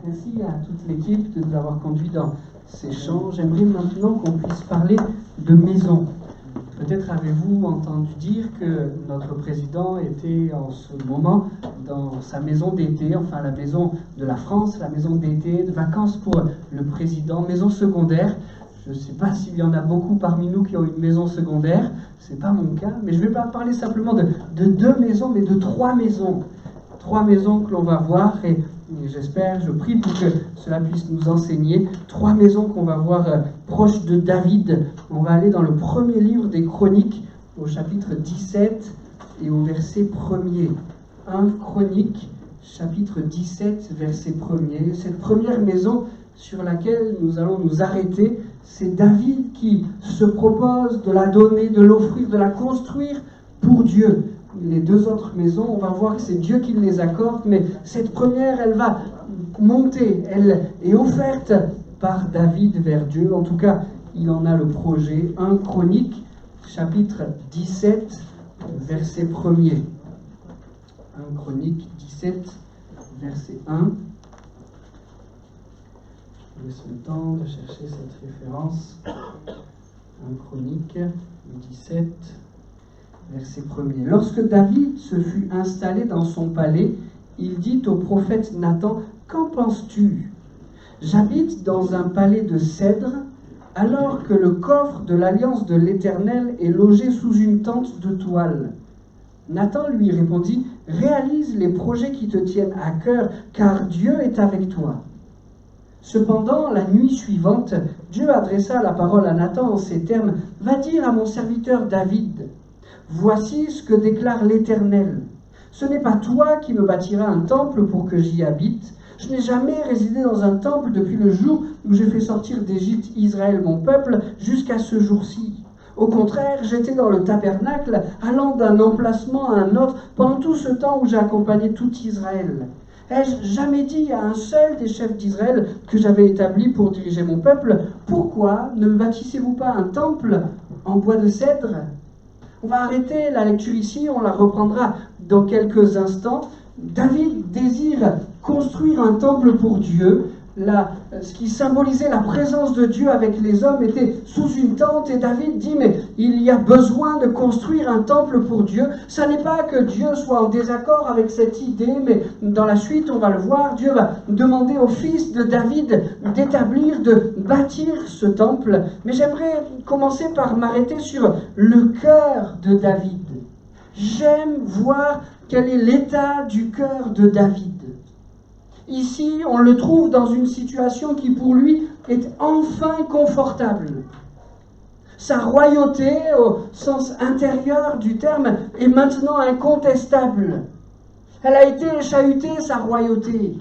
Merci à toute l'équipe de nous avoir conduits dans ces chants. J'aimerais maintenant qu'on puisse parler de maison. Peut-être avez-vous entendu dire que notre président était en ce moment dans sa maison d'été, enfin la maison de la France, la maison d'été, de vacances pour le président, maison secondaire. Je ne sais pas s'il y en a beaucoup parmi nous qui ont une maison secondaire, ce n'est pas mon cas, mais je ne vais pas parler simplement de deux maisons, mais de trois maisons. Trois maisons que l'on va voir et j'espère, je prie pour que cela puisse nous enseigner. Trois maisons qu'on va voir proches de David. On va aller dans le premier livre des Chroniques, au chapitre 17 et au verset 1er. 1 Chroniques, chapitre 17, verset 1er. Cette première maison sur laquelle nous allons nous arrêter, c'est David qui se propose de la donner, de l'offrir, de la construire pour Dieu. Les deux autres maisons, on va voir que c'est Dieu qui les accorde, mais cette première, elle va monter, elle est offerte par David vers Dieu. En tout cas, il en a le projet. 1 Chroniques, chapitre 17, verset 1er. 1 Chroniques 17, verset 1. Je laisse le temps de chercher cette référence. 1 Chroniques 17, verset 1er. Lorsque David se fut installé dans son palais, il dit au prophète Nathan, « Qu'en penses-tu ? J'habite dans un palais de cèdre, alors que le coffre de l'alliance de l'Éternel est logé sous une tente de toile. » Nathan lui répondit, « Réalise les projets qui te tiennent à cœur, car Dieu est avec toi. » Cependant, la nuit suivante, Dieu adressa la parole à Nathan en ces termes, « Va dire à mon serviteur David, voici ce que déclare l'Éternel. Ce n'est pas toi qui me bâtiras un temple pour que j'y habite. Je n'ai jamais résidé dans un temple depuis le jour où j'ai fait sortir d'Égypte Israël, mon peuple, jusqu'à ce jour-ci. Au contraire, j'étais dans le tabernacle, allant d'un emplacement à un autre, pendant tout ce temps où j'ai accompagné tout Israël. Ai-je jamais dit à un seul des chefs d'Israël que j'avais établi pour diriger mon peuple, pourquoi ne bâtissez-vous pas un temple en bois de cèdre ? » On va arrêter la lecture ici, on la reprendra dans quelques instants. David désire construire un temple pour Dieu. Ce qui symbolisait la présence de Dieu avec les hommes était sous une tente et David dit mais il y a besoin de construire un temple pour Dieu. Ça n'est pas que Dieu soit en désaccord avec cette idée, mais dans la suite on va le voir, Dieu va demander au fils de David d'établir, de bâtir ce temple. Mais j'aimerais commencer par m'arrêter sur le cœur de David. J'aime voir quel est l'état du cœur de David. Ici, on le trouve dans une situation qui, pour lui, est enfin confortable. Sa royauté, au sens intérieur du terme, est maintenant incontestable. Elle a été chahutée, sa royauté.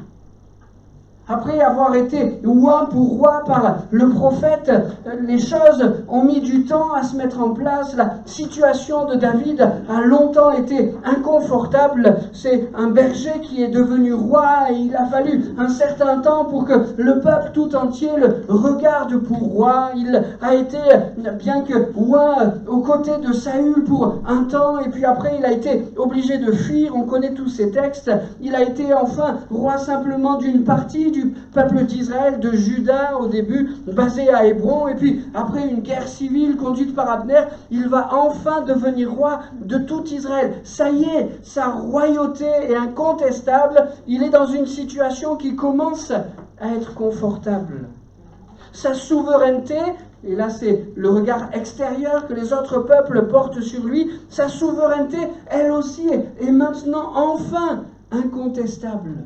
Après avoir été roi pour roi par le prophète, les choses ont mis du temps à se mettre en place. La situation de David a longtemps été inconfortable. C'est un berger qui est devenu roi et il a fallu un certain temps pour que le peuple tout entier le regarde pour roi. Il a été, bien que roi, aux côtés de Saül pour un temps et puis après il a été obligé de fuir. On connaît tous ces textes. Il a été enfin roi simplement d'une partie du peuple d'Israël, de Juda au début, basé à Hébron, et puis après une guerre civile conduite par Abner, il va enfin devenir roi de tout Israël. Ça y est, sa royauté est incontestable, il est dans une situation qui commence à être confortable. Sa souveraineté, et là c'est le regard extérieur que les autres peuples portent sur lui, sa souveraineté, elle aussi, est maintenant enfin incontestable.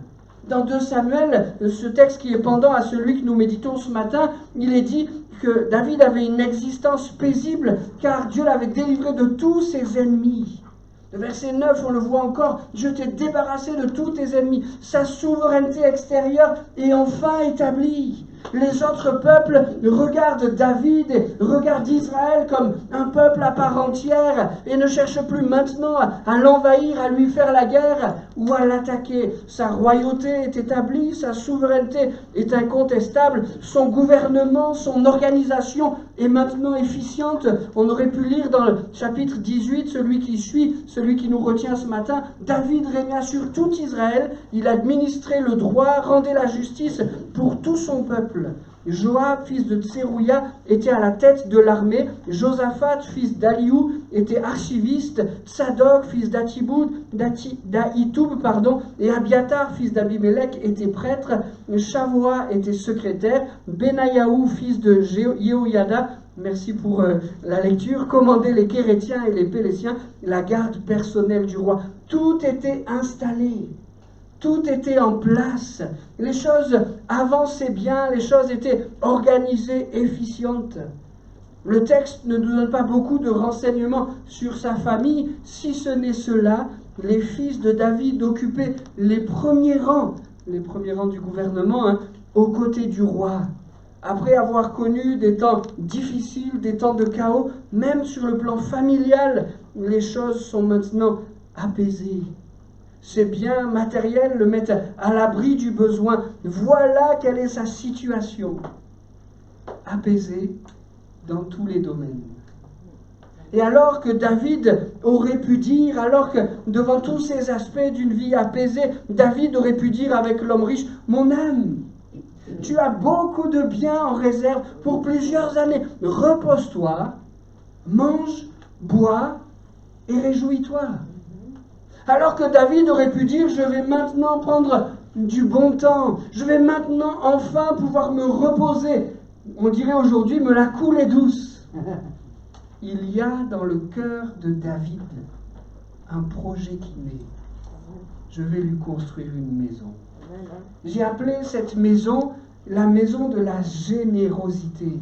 Dans 2 Samuel, ce texte qui est pendant à celui que nous méditons ce matin, il est dit que David avait une existence paisible car Dieu l'avait délivré de tous ses ennemis. Le verset 9, on le voit encore, « Je t'ai débarrassé de tous tes ennemis. » Sa souveraineté extérieure est enfin établie. Les autres peuples regardent David et regardent Israël comme un peuple à part entière et ne cherchent plus maintenant à l'envahir, à lui faire la guerre ou à l'attaquer. Sa royauté est établie, sa souveraineté est incontestable, son gouvernement, son organisation est maintenant efficiente. On aurait pu lire dans le chapitre 18, celui qui suit, celui qui nous retient ce matin, David régna sur tout Israël, il administrait le droit, rendait la justice pour tout son peuple. Joab, fils de Tserouïa, était à la tête de l'armée. Josaphat, fils d'Aliou, était archiviste. Tsadok, fils d'Ahitoub, et Abiatar, fils d'Abimélec, était prêtre. Shavoa était secrétaire. Benayahu, fils de Yehoyada, merci pour la lecture, commandait les Kérétiens et les Pélétiens, la garde personnelle du roi. Tout était installé. Tout était en place, les choses avançaient bien, les choses étaient organisées, efficientes. Le texte ne nous donne pas beaucoup de renseignements sur sa famille, si ce n'est cela, les fils de David occupaient les premiers rangs du gouvernement, aux côtés du roi. Après avoir connu des temps difficiles, des temps de chaos, même sur le plan familial, les choses sont maintenant apaisées. Ses biens matériels le mettent à l'abri du besoin. Voilà quelle est sa situation. Apaisée dans tous les domaines. Et alors que David aurait pu dire, alors que devant tous ces aspects d'une vie apaisée, David aurait pu dire avec l'homme riche, « Mon âme, tu as beaucoup de biens en réserve pour plusieurs années. Repose-toi, mange, bois et réjouis-toi. » Alors que David aurait pu dire, je vais maintenant prendre du bon temps, je vais maintenant enfin pouvoir me reposer. On dirait aujourd'hui, me la couler douce. Il y a dans le cœur de David un projet qui naît. Je vais lui construire une maison. J'ai appelé cette maison la maison de la générosité.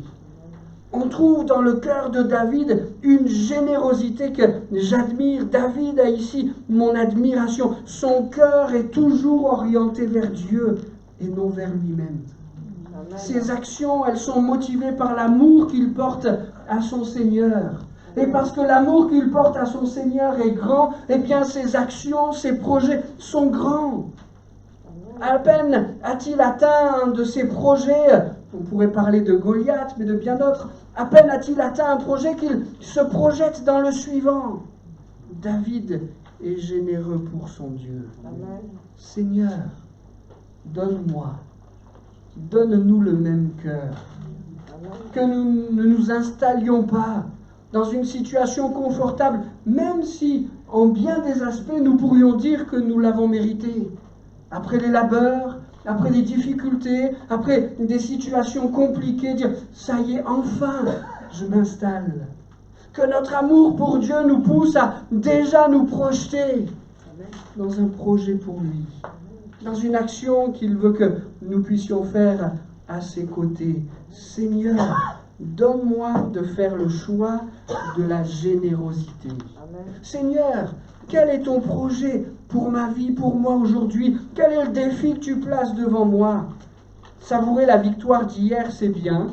On trouve dans le cœur de David une générosité que j'admire. David a ici mon admiration. Son cœur est toujours orienté vers Dieu et non vers lui-même. Ses actions, elles sont motivées par l'amour qu'il porte à son Seigneur. Et parce que l'amour qu'il porte à son Seigneur est grand, eh bien ses actions, ses projets sont grands. À peine a-t-il atteint un de ses projets, on pourrait parler de Goliath, mais de bien d'autres, à peine a-t-il atteint un projet qu'il se projette dans le suivant. David est généreux pour son Dieu. Amen. Seigneur, donne-moi, donne-nous le même cœur. Que nous ne nous installions pas dans une situation confortable, même si, en bien des aspects, nous pourrions dire que nous l'avons mérité. Après les labeurs, après des difficultés, après des situations compliquées, dire « ça y est, enfin, je m'installe ». Que notre amour pour Dieu nous pousse à déjà nous projeter dans un projet pour lui, dans une action qu'il veut que nous puissions faire à ses côtés. Seigneur, donne-moi de faire le choix de la générosité. Amen. Seigneur, quel est ton projet pour ma vie, pour moi aujourd'hui? Quel est le défi que tu places devant moi? Savourer la victoire d'hier, c'est bien.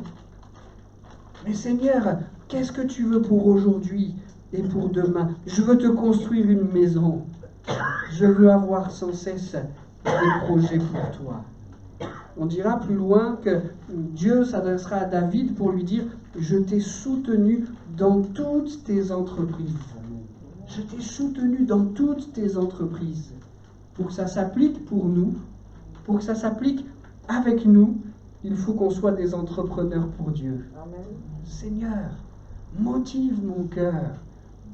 Mais Seigneur, qu'est-ce que tu veux pour aujourd'hui et pour demain? Je veux te construire une maison. Je veux avoir sans cesse des projets pour toi. On dira plus loin que Dieu s'adressera à David pour lui dire « Je t'ai soutenu dans toutes tes entreprises. » Je t'ai soutenu dans toutes tes entreprises. Pour que ça s'applique pour nous, pour que ça s'applique avec nous, il faut qu'on soit des entrepreneurs pour Dieu. Amen. Seigneur, motive mon cœur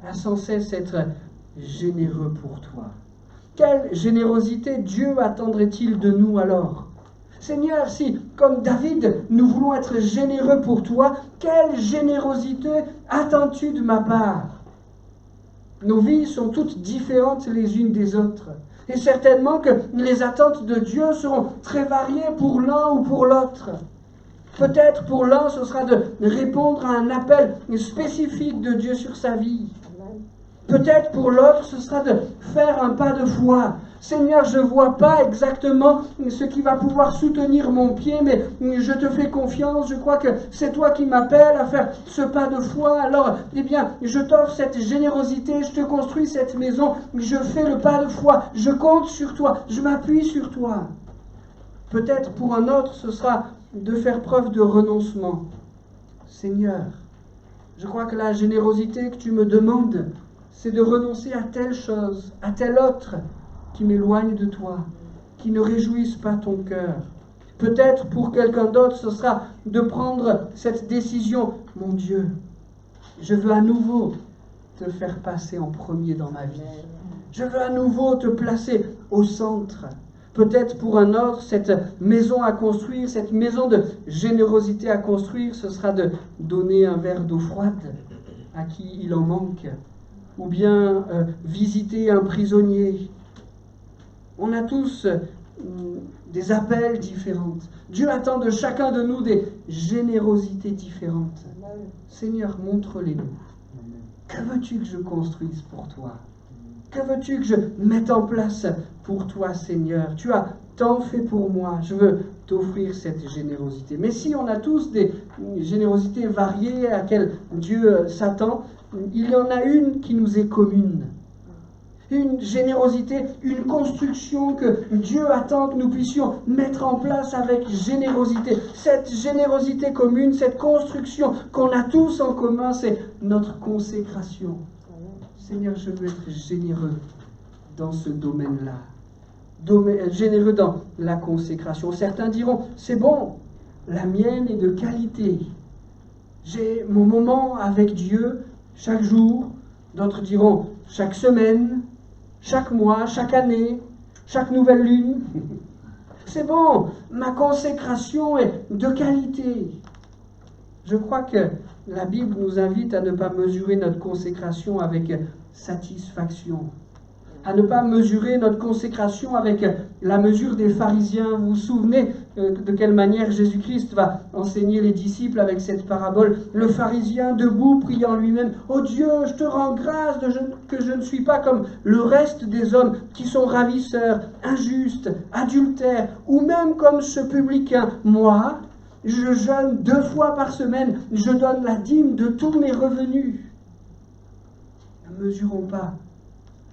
à sans cesse être généreux pour toi. Quelle générosité Dieu attendrait-il de nous alors? Seigneur, si, comme David, nous voulons être généreux pour toi, quelle générosité attends-tu de ma part? Nos vies sont toutes différentes les unes des autres. Et certainement que les attentes de Dieu seront très variées pour l'un ou pour l'autre. Peut-être pour l'un, ce sera de répondre à un appel spécifique de Dieu sur sa vie. Peut-être pour l'autre, ce sera de faire un pas de foi. Seigneur, je ne vois pas exactement ce qui va pouvoir soutenir mon pied, mais je te fais confiance, je crois que c'est toi qui m'appelles à faire ce pas de foi. Alors, eh bien, je t'offre cette générosité, je te construis cette maison, je fais le pas de foi, je compte sur toi, je m'appuie sur toi. Peut-être pour un autre, ce sera de faire preuve de renoncement. Seigneur, je crois que la générosité que tu me demandes, c'est de renoncer à telle chose, à telle autre, qui m'éloigne de toi, qui ne réjouissent pas ton cœur. Peut-être pour quelqu'un d'autre, ce sera de prendre cette décision. Mon Dieu, je veux à nouveau te faire passer en premier dans ma vie. Je veux à nouveau te placer au centre. Peut-être pour un autre, cette maison à construire, cette maison de générosité à construire, ce sera de donner un verre d'eau froide à qui il en manque, ou bien visiter un prisonnier. On a tous des appels différents. Dieu attend de chacun de nous des générosités différentes. Seigneur, montre-les-nous. Que veux-tu que je construise pour toi? Que veux-tu que je mette en place pour toi, Seigneur? Tu as tant fait pour moi. Je veux t'offrir cette générosité. Mais si on a tous des générosités variées à laquelle Dieu s'attend, il y en a une qui nous est commune. Une générosité, une construction que Dieu attend que nous puissions mettre en place avec générosité. Cette générosité commune, cette construction qu'on a tous en commun, c'est notre consécration. Seigneur, je veux être généreux dans ce domaine-là. Généreux dans la consécration. Certains diront, c'est bon, la mienne est de qualité. J'ai mon moment avec Dieu chaque jour. D'autres diront, chaque semaine, chaque mois, chaque année, chaque nouvelle lune. C'est bon, ma consécration est de qualité. Je crois que la Bible nous invite à ne pas mesurer notre consécration avec satisfaction, à ne pas mesurer notre consécration avec la mesure des pharisiens. Vous vous souvenez de quelle manière Jésus-Christ va enseigner les disciples avec cette parabole? Le pharisien debout priant lui-même, « Oh Dieu, je te rends grâce que je ne suis pas comme le reste des hommes qui sont ravisseurs, injustes, adultères, ou même comme ce publicain. Moi, je jeûne 2 fois par semaine, je donne la dîme de tous mes revenus. » Ne mesurons pas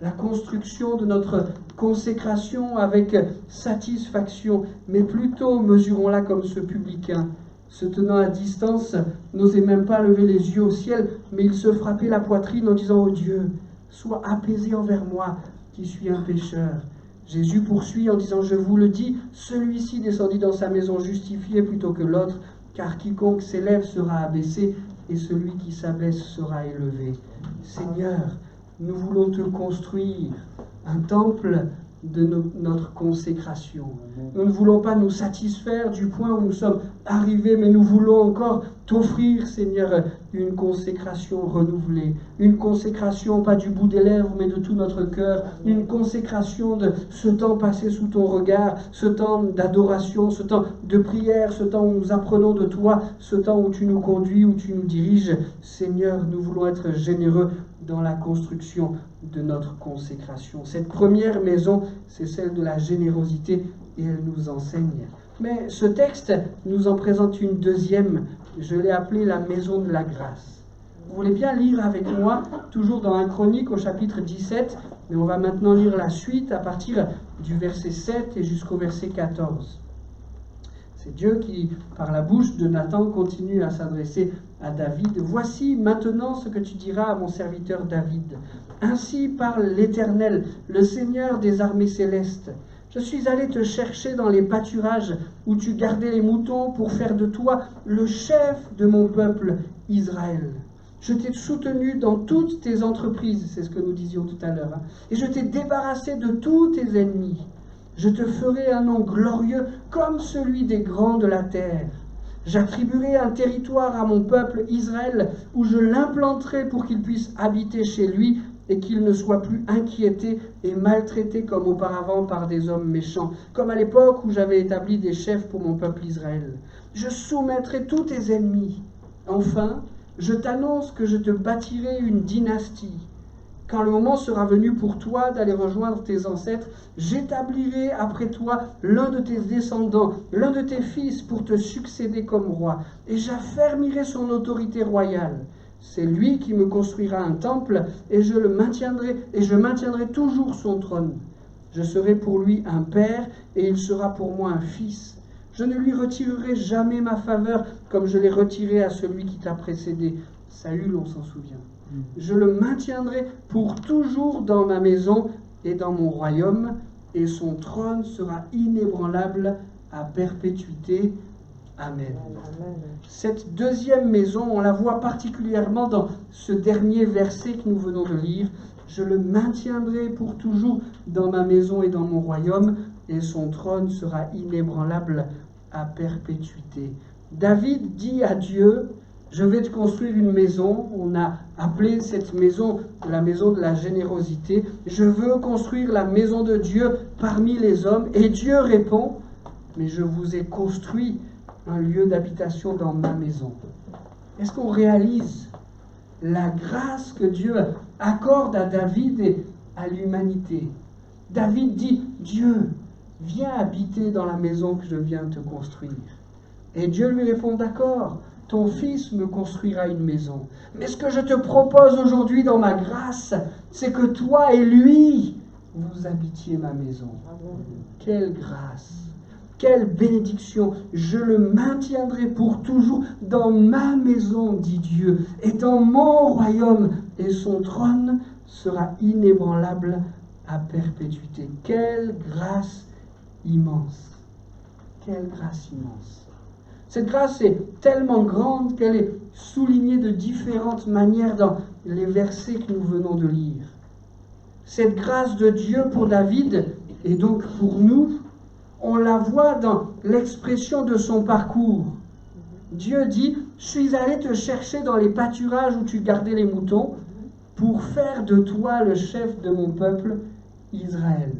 la construction de notre consécration avec satisfaction, mais plutôt mesurons-la comme ce publicain, se tenant à distance, n'osait même pas lever les yeux au ciel, mais il se frappait la poitrine en disant, « Oh Dieu, sois apaisé envers moi, qui suis un pécheur. » Jésus poursuit en disant, « Je vous le dis, celui-ci descendit dans sa maison justifié plutôt que l'autre, car quiconque s'élève sera abaissé, et celui qui s'abaisse sera élevé. » Seigneur, nous voulons te construire un temple de notre consécration. Nous ne voulons pas nous satisfaire du point où nous sommes arrivés, mais nous voulons encore t'offrir, Seigneur, une consécration renouvelée. Une consécration, pas du bout des lèvres, mais de tout notre cœur. Une consécration de ce temps passé sous ton regard, ce temps d'adoration, ce temps de prière, ce temps où nous apprenons de toi, ce temps où tu nous conduis, où tu nous diriges. Seigneur, nous voulons être généreux dans la construction de notre consécration. Cette première maison, c'est celle de la générosité et elle nous enseigne. Mais ce texte nous en présente une deuxième, je l'ai appelée la maison de la grâce. Vous voulez bien lire avec moi, toujours dans 1 Chronique au chapitre 17, mais on va maintenant lire la suite à partir du verset 7 et jusqu'au verset 14. C'est Dieu qui, par la bouche de Nathan, continue à s'adresser à David. « Voici maintenant ce que tu diras à mon serviteur David. Ainsi parle l'Éternel, le Seigneur des armées célestes. Je suis allé te chercher dans les pâturages où tu gardais les moutons pour faire de toi le chef de mon peuple Israël. Je t'ai soutenu dans toutes tes entreprises, c'est ce que nous disions tout à l'heure, et je t'ai débarrassé de tous tes ennemis. Je te ferai un nom glorieux comme celui des grands de la terre. J'attribuerai un territoire à mon peuple Israël où je l'implanterai pour qu'il puisse habiter chez lui et qu'il ne soit plus inquiété et maltraité comme auparavant par des hommes méchants, comme à l'époque où j'avais établi des chefs pour mon peuple Israël. Je soumettrai tous tes ennemis. Enfin, je t'annonce que je te bâtirai une dynastie. Quand le moment sera venu pour toi d'aller rejoindre tes ancêtres, j'établirai après toi l'un de tes descendants, l'un de tes fils pour te succéder comme roi, et j'affermirai son autorité royale. C'est lui qui me construira un temple, et je maintiendrai toujours son trône. Je serai pour lui un père, et il sera pour moi un fils. Je ne lui retirerai jamais ma faveur comme je l'ai retirée à celui qui t'a précédé. Saül, on s'en souvient. Je le maintiendrai pour toujours dans ma maison et dans mon royaume, et son trône sera inébranlable à perpétuité. Amen. Cette deuxième maison, on la voit particulièrement dans ce dernier verset que nous venons de lire. Je le maintiendrai pour toujours dans ma maison et dans mon royaume, et son trône sera inébranlable à perpétuité. David dit à Dieu, je vais te construire une maison. On a appelé cette maison la maison de la générosité. Je veux construire la maison de Dieu parmi les hommes. Et Dieu répond, mais je vous ai construit un lieu d'habitation dans ma maison. Est-ce qu'on réalise la grâce que Dieu accorde à David et à l'humanité? David dit, Dieu, viens habiter dans la maison que je viens te construire. Et Dieu lui répond, d'accord, ton fils me construira une maison. Mais ce que je te propose aujourd'hui dans ma grâce, c'est que toi et lui, vous habitiez ma maison. Quelle grâce! Quelle bénédiction! Je le maintiendrai pour toujours dans ma maison, dit Dieu, et dans mon royaume, et son trône sera inébranlable à perpétuité. Quelle grâce immense! Quelle grâce immense! Cette grâce est tellement grande qu'elle est soulignée de différentes manières dans les versets que nous venons de lire. Cette grâce de Dieu pour David, et donc pour nous, on la voit dans l'expression de son parcours. Dieu dit, je suis allé te chercher dans les pâturages où tu gardais les moutons pour faire de toi le chef de mon peuple, Israël.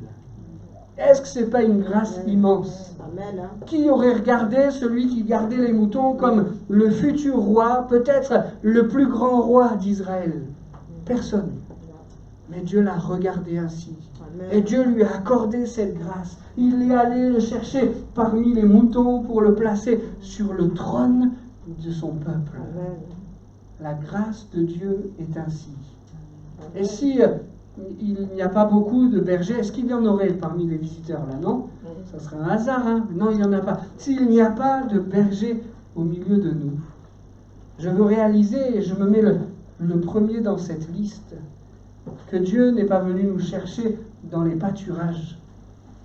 Est-ce que ce n'est pas une grâce immense? Amen. Qui aurait regardé celui qui gardait les moutons comme le futur roi, peut-être le plus grand roi d'Israël? Personne. Mais Dieu l'a regardé ainsi. Et Dieu lui a accordé cette grâce. Il est allé le chercher parmi les moutons pour le placer sur le trône de son peuple. Amen. La grâce de Dieu est ainsi. Et si il n'y a pas beaucoup de bergers, est-ce qu'il y en aurait parmi les visiteurs là? Non, ça serait un hasard. Hein? Non, il n'y en a pas. S'il n'y a pas de bergers au milieu de nous, je veux réaliser, et je me mets le premier dans cette liste, que Dieu n'est pas venu nous chercher dans les pâturages,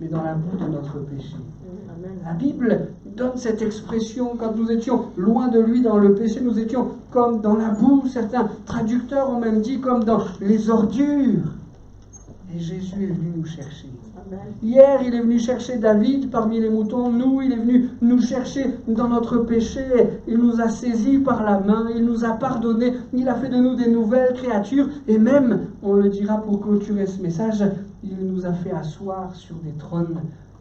mais dans la boue de notre péché. Amen. La Bible donne cette expression, quand nous étions loin de lui dans le péché, nous étions comme dans la boue. Certains traducteurs ont même dit comme dans les ordures. Et Jésus est venu nous chercher. Amen. Hier, il est venu chercher David parmi les moutons. Nous, il est venu nous chercher dans notre péché. Il nous a saisis par la main. Il nous a pardonné. Il a fait de nous des nouvelles créatures. Et même, on le dira pour clôturer ce message, il nous a fait asseoir sur des trônes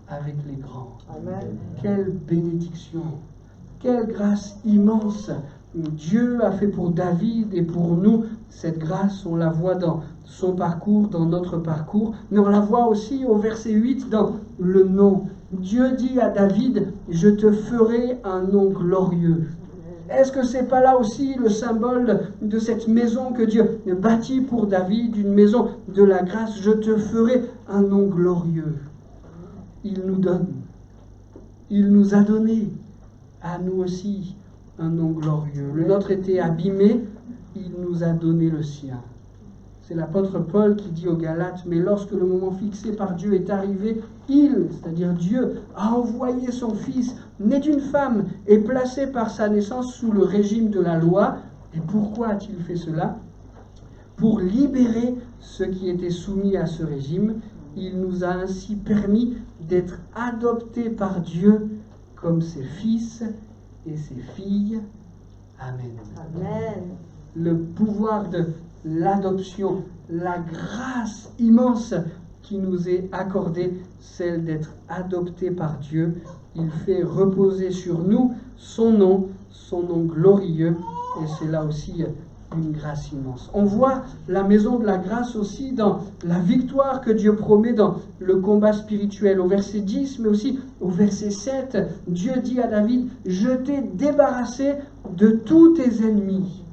avec les grands. Amen. Quelle bénédiction! Quelle grâce immense! Dieu a fait pour David et pour nous. Cette grâce, on la voit dans son parcours, dans notre parcours, mais on la voit aussi au verset 8 dans le nom. Dieu dit à David, je te ferai un nom glorieux. Est-ce que c'est pas là aussi le symbole de cette maison que Dieu bâtit pour David, une maison de la grâce? Je te ferai un nom glorieux. Il nous donne, il nous a donné à nous aussi un nom glorieux. Le nôtre était abîmé, il nous a donné le sien. C'est l'apôtre Paul qui dit aux Galates, mais lorsque le moment fixé par Dieu est arrivé, il, c'est-à-dire Dieu, a envoyé son Fils, né d'une femme et placé par sa naissance sous le régime de la loi. Et pourquoi a-t-il fait cela? Pour libérer ceux qui étaient soumis à ce régime. Il nous a ainsi permis d'être adoptés par Dieu comme ses fils et ses filles. Amen. Amen. Le pouvoir de l'adoption, la grâce immense qui nous est accordée, celle d'être adoptés par Dieu. Il fait reposer sur nous son nom glorieux, et c'est là aussi une grâce immense. On voit la maison de la grâce aussi dans la victoire que Dieu promet dans le combat spirituel. Au verset 10, mais aussi au verset 7, Dieu dit à David, je t'ai débarrassé de tous tes ennemis.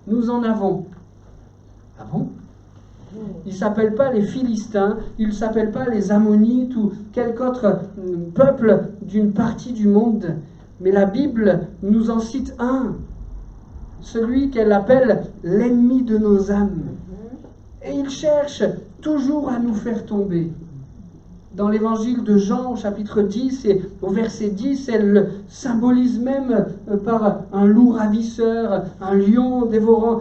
Nous en avons. Ah bon? Ils ne s'appellent pas les Philistins, ils ne s'appellent pas les Ammonites ou quelque autre peuple d'une partie du monde. Mais la Bible nous en cite un, celui qu'elle appelle l'ennemi de nos âmes. Et il cherche toujours à nous faire tomber. Dans l'évangile de Jean, au chapitre 10 et au verset 10, elle le symbolise même par un loup ravisseur, un lion dévorant,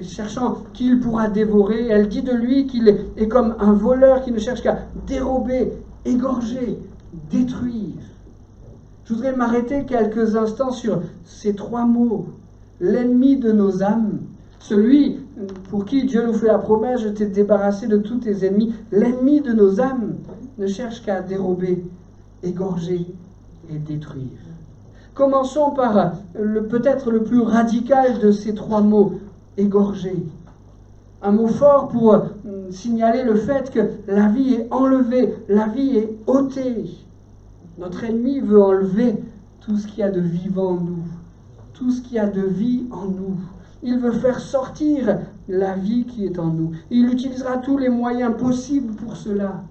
cherchant qui il pourra dévorer. Elle dit de lui qu'il est comme un voleur qui ne cherche qu'à dérober, égorger, détruire. Je voudrais m'arrêter quelques instants sur ces trois mots. L'ennemi de nos âmes, celui pour qui Dieu nous fait la promesse, je t'ai débarrassé de tous tes ennemis. L'ennemi de nos âmes ne cherche qu'à dérober, égorger et détruire. Commençons par peut-être le plus radical de ces trois mots, égorger. Un mot fort pour signaler le fait que la vie est enlevée, la vie est ôtée. Notre ennemi veut enlever tout ce qu'il y a de vivant en nous, tout ce qu'il y a de vie en nous. Il veut faire sortir la vie qui est en nous. Il utilisera tous les moyens possibles pour cela.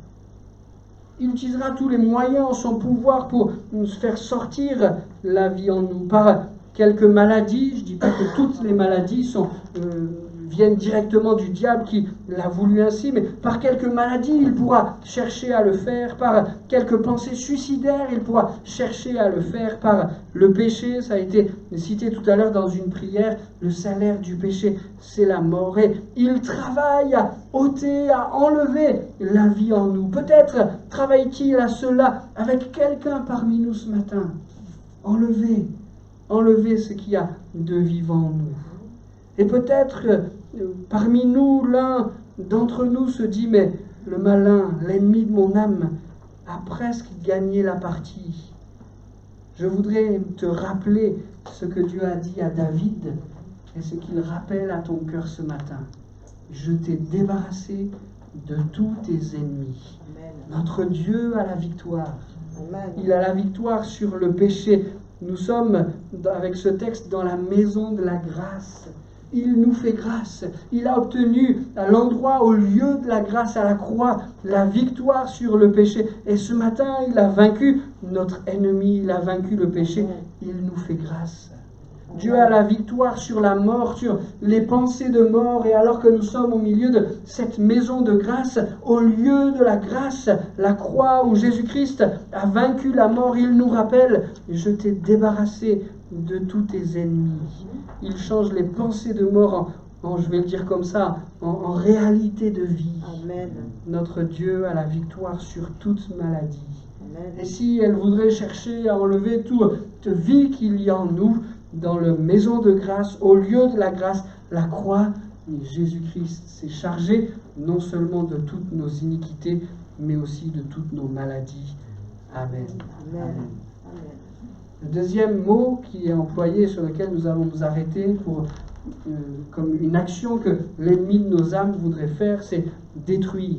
Il utilisera tous les moyens en son pouvoir pour nous faire sortir la vie en nous. Par quelques maladies, je ne dis pas que toutes les maladies viennent directement du diable qui l'a voulu ainsi, mais par quelques maladies, il pourra chercher à le faire. Par quelques pensées suicidaires, il pourra chercher à le faire. Par le péché, ça a été cité tout à l'heure dans une prière, le salaire du péché, c'est la mort. Et il travaille à ôter, à enlever la vie en nous. Peut-être travaille-t-il à cela avec quelqu'un parmi nous ce matin. Enlever ce qu'il y a de vivant en nous. Et peut-être parmi nous, l'un d'entre nous se dit, mais le malin, l'ennemi de mon âme, a presque gagné la partie. Je voudrais te rappeler ce que Dieu a dit à David et ce qu'il rappelle à ton cœur ce matin. Je t'ai débarrassé de tous tes ennemis. Amen. Notre Dieu a la victoire. Amen. Il a la victoire sur le péché. Nous sommes, avec ce texte, dans la maison de la grâce. Il nous fait grâce. Il a obtenu à l'endroit, au lieu de la grâce à la croix, la victoire sur le péché. Et ce matin, il a vaincu notre ennemi, il a vaincu le péché. Il nous fait grâce. Dieu a la victoire sur la mort, sur les pensées de mort. Et alors que nous sommes au milieu de cette maison de grâce, au lieu de la grâce, la croix où Jésus-Christ a vaincu la mort, il nous rappelle, je t'ai débarrassé de tous tes ennemis. Il change les pensées de mort en je vais le dire comme ça, en réalité de vie. Amen. Notre Dieu a la victoire sur toute maladie. Amen. Et si elle voudrait chercher à enlever toute vie qu'il y a en nous, dans la maison de grâce, au lieu de la grâce, la croix, Jésus-Christ s'est chargé non seulement de toutes nos iniquités, mais aussi de toutes nos maladies. Amen. Amen. Amen. Amen. Le deuxième mot qui est employé, sur lequel nous allons nous arrêter comme une action que l'ennemi de nos âmes voudrait faire, c'est détruire.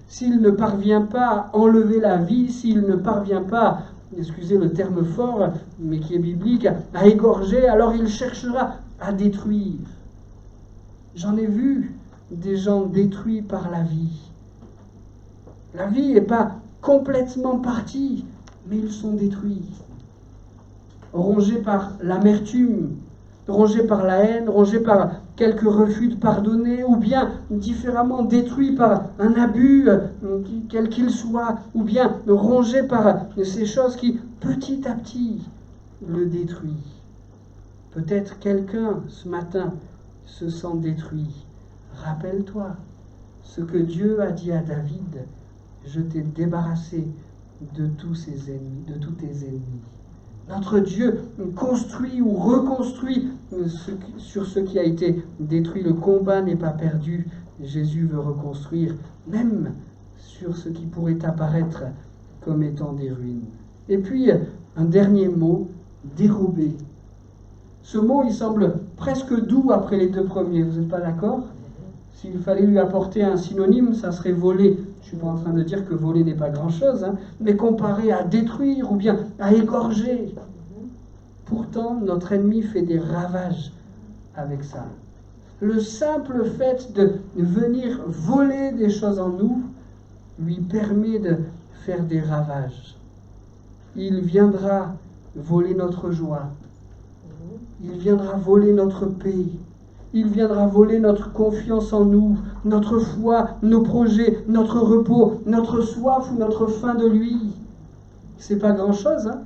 S'il ne parvient pas à enlever la vie, s'il ne parvient pas, excusez le terme fort, mais qui est biblique, à égorger, alors il cherchera à détruire. J'en ai vu des gens détruits par la vie. La vie n'est pas complètement partie, mais ils sont détruits. Rongés par l'amertume, rongés par la haine, rongés par quelques refus de pardonner, ou bien différemment détruits par un abus, quel qu'il soit, ou bien rongés par ces choses qui, petit à petit, le détruisent. Peut-être quelqu'un, ce matin, se sent détruit. Rappelle-toi ce que Dieu a dit à David, je t'ai débarrassé de tous ses ennemis, de tous tes ennemis. Notre Dieu construit ou reconstruit sur ce qui a été détruit. Le combat n'est pas perdu. Jésus veut reconstruire, même sur ce qui pourrait apparaître comme étant des ruines. Et puis, un dernier mot, dérober. Ce mot, il semble presque doux après les deux premiers. Vous n'êtes pas d'accord ? S'il fallait lui apporter un synonyme, ça serait voler. Je ne suis pas en train de dire que voler n'est pas grand-chose, mais comparé à détruire ou bien à égorger. Pourtant, notre ennemi fait des ravages avec ça. Le simple fait de venir voler des choses en nous lui permet de faire des ravages. Il viendra voler notre joie. Il viendra voler notre paix. Il viendra voler notre confiance en nous, notre foi, nos projets, notre repos, notre soif ou notre faim de lui. C'est pas grand-chose, hein?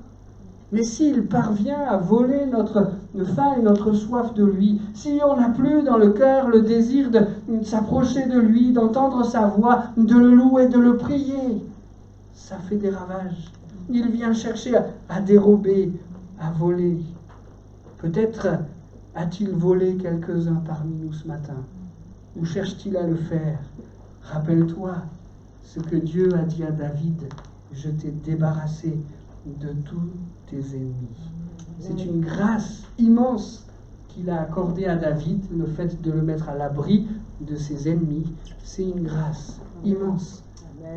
Mais s'il parvient à voler notre faim et notre soif de lui, si on n'a plus dans le cœur le désir de s'approcher de lui, d'entendre sa voix, de le louer, de le prier, ça fait des ravages. Il vient chercher à dérober, à voler. Peut-être a-t-il volé quelques-uns parmi nous ce matin? Ou cherche-t-il à le faire? Rappelle-toi ce que Dieu a dit à David: je t'ai débarrassé de tous tes ennemis. C'est une grâce immense qu'il a accordée à David, le fait de le mettre à l'abri de ses ennemis. C'est une grâce immense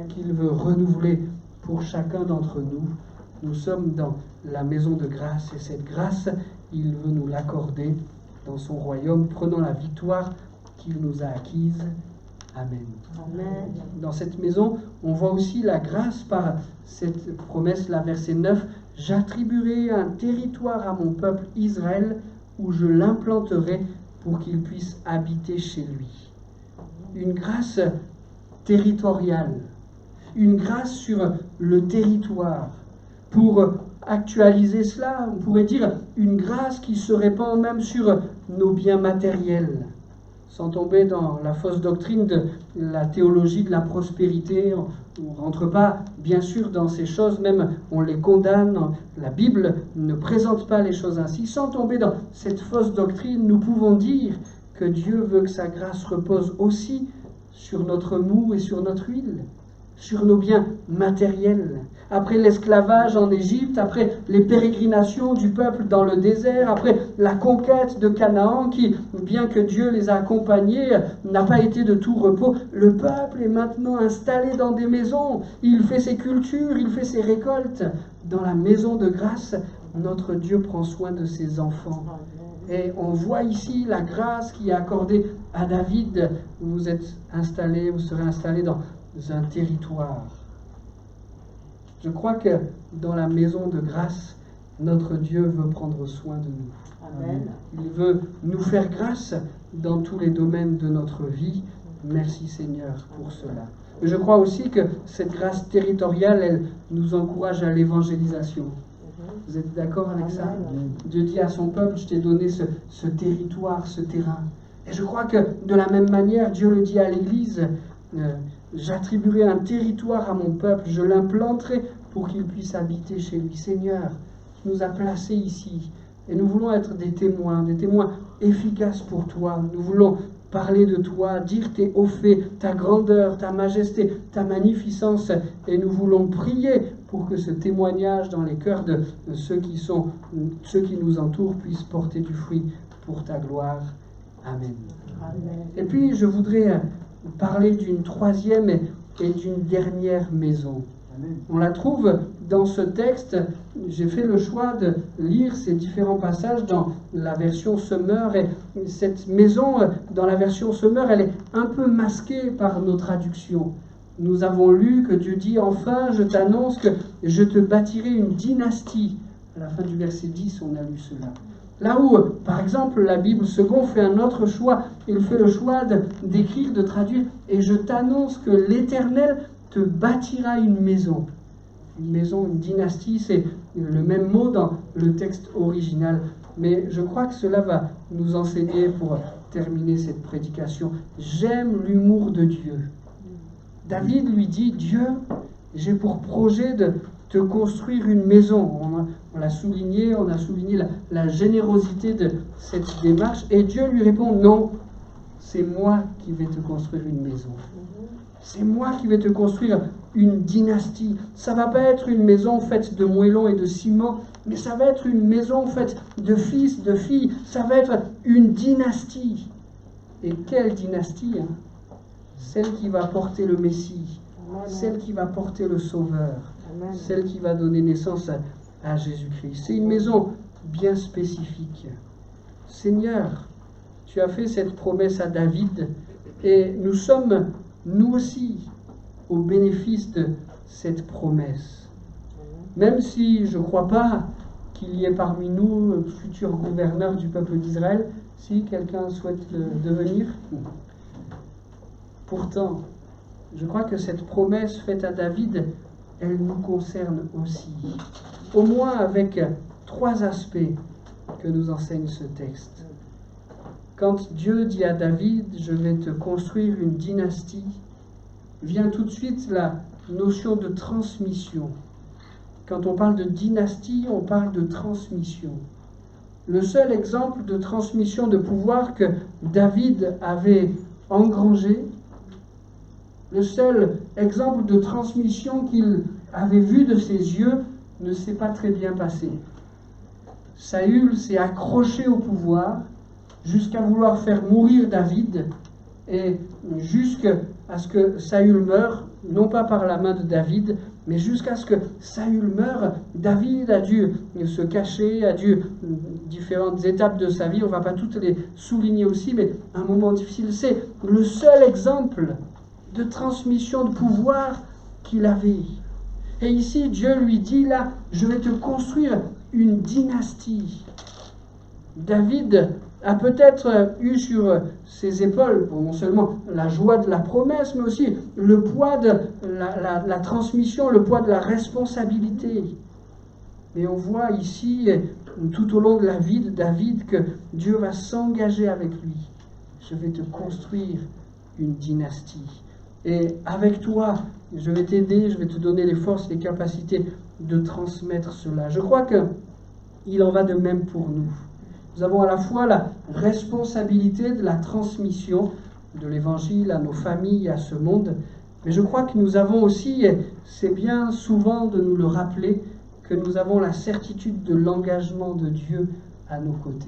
qu'il veut renouveler pour chacun d'entre nous. Nous sommes dans la maison de grâce et cette grâce, il veut nous l'accorder dans son royaume, prenant la victoire qu'il nous a acquise. Amen. Amen. Dans cette maison, on voit aussi la grâce par cette promesse, la verset 9, « J'attribuerai un territoire à mon peuple Israël où je l'implanterai pour qu'il puisse habiter chez lui. » Une grâce territoriale, une grâce sur le territoire. Pour actualiser cela, on pourrait dire une grâce qui se répand même sur nos biens matériels. Sans tomber dans la fausse doctrine de la théologie de la prospérité. On ne rentre pas, bien sûr, dans ces choses, même on les condamne. La Bible ne présente pas les choses ainsi. Sans tomber dans cette fausse doctrine, nous pouvons dire que Dieu veut que sa grâce repose aussi sur notre moût et sur notre huile, sur nos biens matériels. Après l'esclavage en Égypte, après les pérégrinations du peuple dans le désert, après la conquête de Canaan qui, bien que Dieu les a accompagnés, n'a pas été de tout repos, le peuple est maintenant installé dans des maisons. Il fait ses cultures, il fait ses récoltes. Dans la maison de grâce, notre Dieu prend soin de ses enfants. Et on voit ici la grâce qui est accordée à David. Vous êtes installé, vous serez installé dans un territoire. Je crois que dans la maison de grâce, notre Dieu veut prendre soin de nous. Amen. Il veut nous faire grâce dans tous les domaines de notre vie. Merci Seigneur pour cela. Mais je crois aussi que cette grâce territoriale, elle nous encourage à l'évangélisation. Vous êtes d'accord avec ça? Dieu dit à son peuple, je t'ai donné ce territoire, ce terrain. Et je crois que de la même manière, Dieu le dit à l'Église, j'attribuerai un territoire à mon peuple, je l'implanterai pour qu'il puisse habiter chez lui. Seigneur, tu nous as placés ici et nous voulons être des témoins efficaces pour toi. Nous voulons parler de toi, dire tes hauts faits, ta grandeur, ta majesté, ta magnificence, et nous voulons prier pour que ce témoignage dans les cœurs de ceux qui nous entourent puisse porter du fruit pour ta gloire. Amen. Amen. Et puis je voudrais parler d'une troisième et d'une dernière maison. Amen. On la trouve dans ce texte. J'ai fait le choix de lire ces différents passages dans la version Semeur, et cette maison, dans la version Semeur, elle est un peu masquée par nos traductions. Nous avons lu que Dieu dit « Enfin, je t'annonce que je te bâtirai une dynastie ». À la fin du verset 10, on a lu cela. Là où, par exemple, la Bible Second fait un autre choix, il fait le choix d'écrire, de traduire « Et je t'annonce que l'Éternel te bâtira une maison ». Une maison, une dynastie, c'est le même mot dans le texte original. Mais je crois que cela va nous enseigner pour terminer cette prédication. J'aime l'humour de Dieu. David lui dit, Dieu, j'ai pour projet de te construire une maison. On l'a souligné, on a souligné la générosité de cette démarche. Et Dieu lui répond, non, c'est moi qui vais te construire une maison. C'est moi qui vais te construire une dynastie. Ça ne va pas être une maison faite de moellons et de ciment, mais ça va être une maison faite de fils, de filles. Ça va être une dynastie. Et quelle dynastie, hein? Celle qui va porter le Messie, celle qui va porter le Sauveur, celle qui va donner naissance à Jésus-Christ. C'est une maison bien spécifique. Seigneur, tu as fait cette promesse à David, et nous sommes, nous aussi, au bénéfice de cette promesse. Même si je ne crois pas qu'il y ait parmi nous futur gouverneur du peuple d'Israël, si quelqu'un souhaite le devenir. Pourtant, je crois que cette promesse faite à David, elle nous concerne aussi. Au moins avec 3 aspects que nous enseigne ce texte. Quand Dieu dit à David, je vais te construire une dynastie, vient tout de suite la notion de transmission. Quand on parle de dynastie, on parle de transmission. Le seul exemple de transmission de pouvoir que David avait engrangé, le seul exemple de transmission qu'il avait vu de ses yeux ne s'est pas très bien passé. Saül s'est accroché au pouvoir jusqu'à vouloir faire mourir David et jusqu'à ce que Saül meure, non pas par la main de David, mais jusqu'à ce que Saül meure. David a dû se cacher, a dû différentes étapes de sa vie, on ne va pas toutes les souligner aussi, mais un moment difficile, c'est le seul exemple de transmission de pouvoir qu'il avait. Et ici, Dieu lui dit, là, je vais te construire une dynastie. David a peut-être eu sur ses épaules, non seulement la joie de la promesse, mais aussi le poids de la transmission, le poids de la responsabilité. Mais on voit ici, tout au long de la vie de David, que Dieu va s'engager avec lui. Je vais te construire une dynastie. Et avec toi, je vais t'aider, je vais te donner les forces, les capacités de transmettre cela. Je crois qu'il en va de même pour nous. Nous avons à la fois la responsabilité de la transmission de l'Évangile à nos familles, à ce monde, mais je crois que nous avons aussi, et c'est bien souvent de nous le rappeler, que nous avons la certitude de l'engagement de Dieu à nos côtés.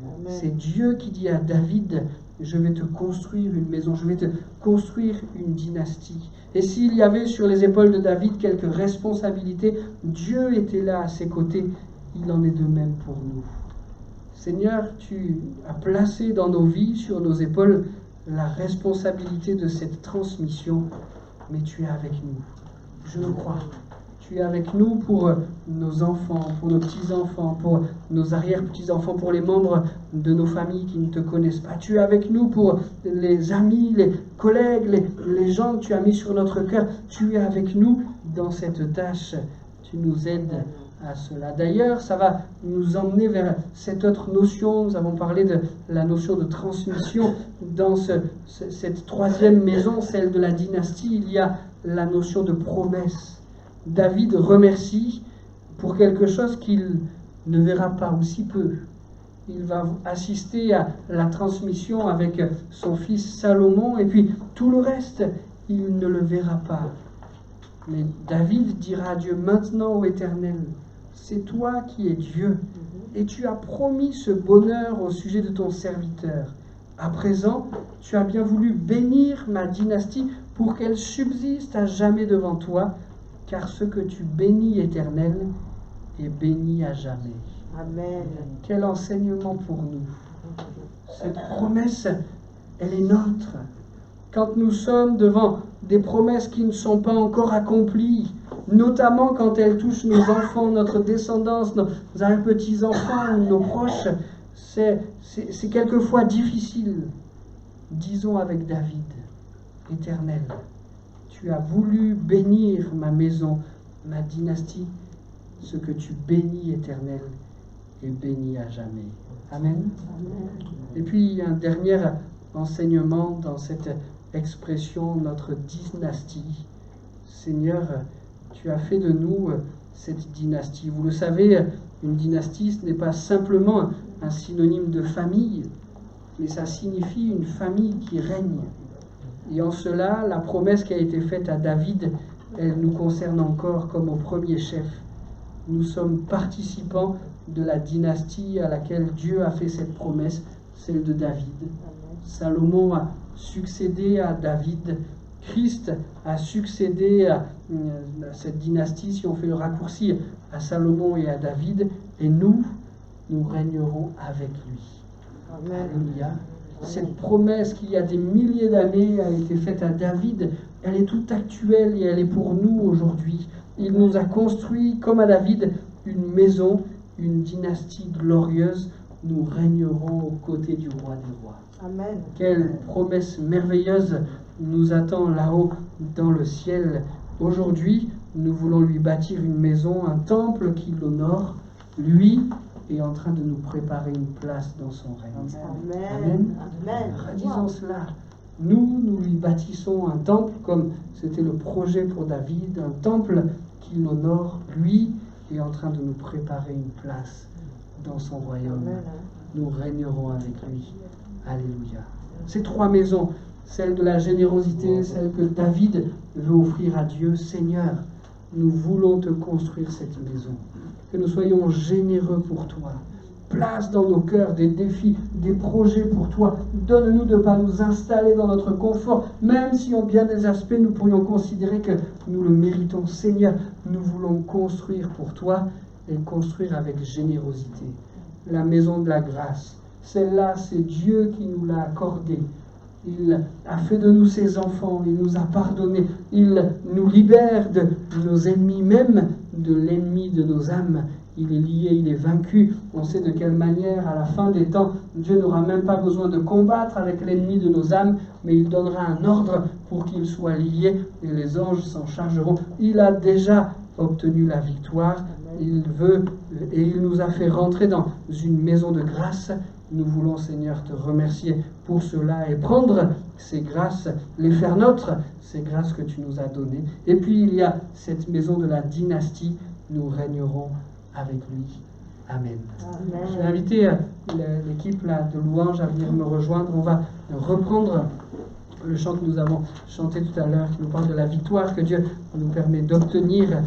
Amen. C'est Dieu qui dit à David, je vais te construire une maison, je vais te construire une dynastie. Et s'il y avait sur les épaules de David quelques responsabilités, Dieu était là à ses côtés. Il en est de même pour nous. Seigneur, tu as placé dans nos vies, sur nos épaules, la responsabilité de cette transmission, mais tu es avec nous. Je le crois. Tu es avec nous pour nos enfants, pour nos petits-enfants, pour nos arrière-petits-enfants, pour les membres de nos familles qui ne te connaissent pas. Tu es avec nous pour les amis, les collègues, les gens que tu as mis sur notre cœur. Tu es avec nous dans cette tâche. Tu nous aides à cela. D'ailleurs, ça va nous emmener vers cette autre notion. Nous avons parlé de la notion de transmission. Dans cette troisième maison, celle de la dynastie, il y a la notion de promesse. David remercie pour quelque chose qu'il ne verra pas aussi peu. Il va assister à la transmission avec son fils Salomon, et puis tout le reste, il ne le verra pas. Mais David dira à Dieu, maintenant, ô Éternel, c'est toi qui es Dieu, et tu as promis ce bonheur au sujet de ton serviteur. À présent, tu as bien voulu bénir ma dynastie pour qu'elle subsiste à jamais devant toi, car ce que tu bénis, Éternel, est béni à jamais. Amen. Quel enseignement pour nous. Cette promesse, elle est nôtre. Quand nous sommes devant des promesses qui ne sont pas encore accomplies, notamment quand elles touchent nos enfants, notre descendance, nos petits-enfants ou nos proches, c'est quelquefois difficile. Disons avec David, Éternel, tu as voulu bénir ma maison, ma dynastie, ce que tu bénis, Éternel, est béni à jamais. Amen. Amen. Et puis un dernier enseignement dans cette expression, notre dynastie. Seigneur, tu as fait de nous cette dynastie. Vous le savez, une dynastie, ce n'est pas simplement un synonyme de famille, mais ça signifie une famille qui règne. Et en cela, la promesse qui a été faite à David, elle nous concerne encore comme au premier chef. Nous sommes participants de la dynastie à laquelle Dieu a fait cette promesse, celle de David. Salomon a succédé à David. Christ a succédé à cette dynastie, si on fait le raccourci, à Salomon et à David. Et nous régnerons avec lui. Amen. Alléluia. Cette promesse qu'il y a des milliers d'années a été faite à David, elle est toute actuelle et elle est pour nous aujourd'hui. Il nous a construit, comme à David, une maison, une dynastie glorieuse. Nous régnerons aux côtés du roi des rois. Amen. Quelle promesse merveilleuse nous attend là-haut dans le ciel. Aujourd'hui, nous voulons lui bâtir une maison, un temple qui l'honore. Lui est en train de nous préparer une place dans son règne. Amen. Amen. Redisons cela. Nous lui bâtissons un temple comme c'était le projet pour David, un temple qui l'honore. Lui est en train de nous préparer une place dans son royaume. Amen. Nous régnerons avec lui. Alléluia. Ces trois maisons, celle de la générosité, celle que David veut offrir à Dieu. Seigneur, nous voulons te construire cette maison. Que nous soyons généreux pour toi. Place dans nos cœurs des défis, des projets pour toi. Donne-nous de ne pas nous installer dans notre confort, même si en bien des aspects nous pourrions considérer que nous le méritons. Seigneur, nous voulons construire pour toi et construire avec générosité. La maison de la grâce, celle-là, c'est Dieu qui nous l'a accordée. Il a fait de nous ses enfants, il nous a pardonné, il nous libère de nos ennemis, même de l'ennemi de nos âmes. Il est lié, il est vaincu. On sait de quelle manière, à la fin des temps, Dieu n'aura même pas besoin de combattre avec l'ennemi de nos âmes, mais il donnera un ordre pour qu'il soit lié et les anges s'en chargeront. Il a déjà obtenu la victoire. Il veut et il nous a fait rentrer dans une maison de grâce. Nous voulons, Seigneur, te remercier pour cela et prendre ces grâces, les faire nôtres, ces grâces que tu nous as données. Et puis il y a cette maison de la dynastie. Nous régnerons avec lui. Amen. Amen. Je vais inviter l'équipe là, de louanges à venir me rejoindre. On va reprendre le chant que nous avons chanté tout à l'heure, qui nous parle de la victoire que Dieu nous permet d'obtenir.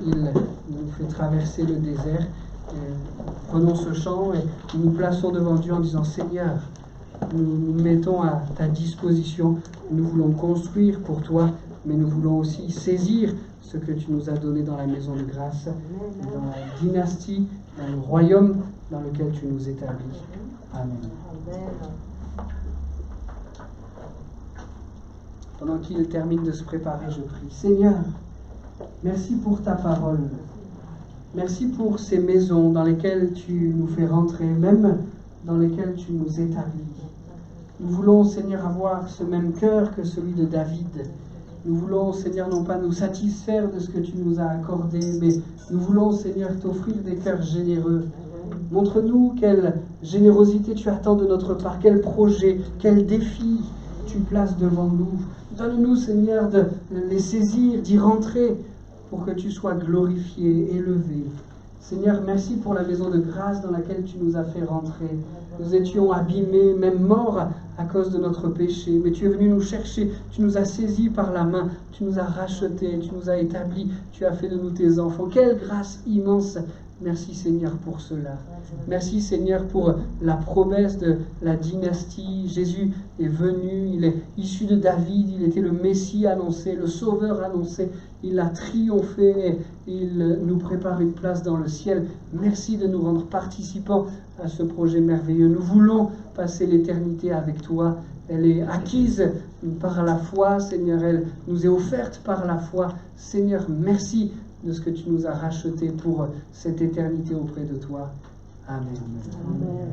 Il nous fait traverser le désert. Prenons ce chant et nous nous plaçons devant Dieu en disant: Seigneur, nous nous mettons à ta disposition. Nous voulons construire pour toi, mais nous voulons aussi saisir ce que tu nous as donné dans la maison de grâce, dans la dynastie, dans le royaume dans lequel tu nous établis. Amen. Pendant qu'il termine de se préparer, je prie. Seigneur, merci pour ta parole. Merci pour ces maisons dans lesquelles tu nous fais rentrer, même dans lesquelles tu nous établis. Nous voulons, Seigneur, avoir ce même cœur que celui de David. Nous voulons, Seigneur, non pas nous satisfaire de ce que tu nous as accordé, mais nous voulons, Seigneur, t'offrir des cœurs généreux. Montre-nous quelle générosité tu attends de notre part, quel projet, quel défi tu places devant nous. Donne-nous, Seigneur, de les saisir, d'y rentrer, pour que tu sois glorifié, élevé. Seigneur, merci pour la maison de grâce dans laquelle tu nous as fait rentrer. Nous étions abîmés, même morts à cause de notre péché, mais tu es venu nous chercher, tu nous as saisis par la main, tu nous as rachetés, tu nous as établis, tu as fait de nous tes enfants. Quelle grâce immense! Merci Seigneur pour cela. Merci Seigneur pour la promesse de la dynastie. Jésus est venu, il est issu de David, il était le Messie annoncé, le Sauveur annoncé. Il a triomphé, il nous prépare une place dans le ciel. Merci de nous rendre participants à ce projet merveilleux. Nous voulons passer l'éternité avec toi. Elle est acquise par la foi, Seigneur, elle nous est offerte par la foi. Seigneur, merci de ce que tu nous as racheté pour cette éternité auprès de toi. Amen. Amen.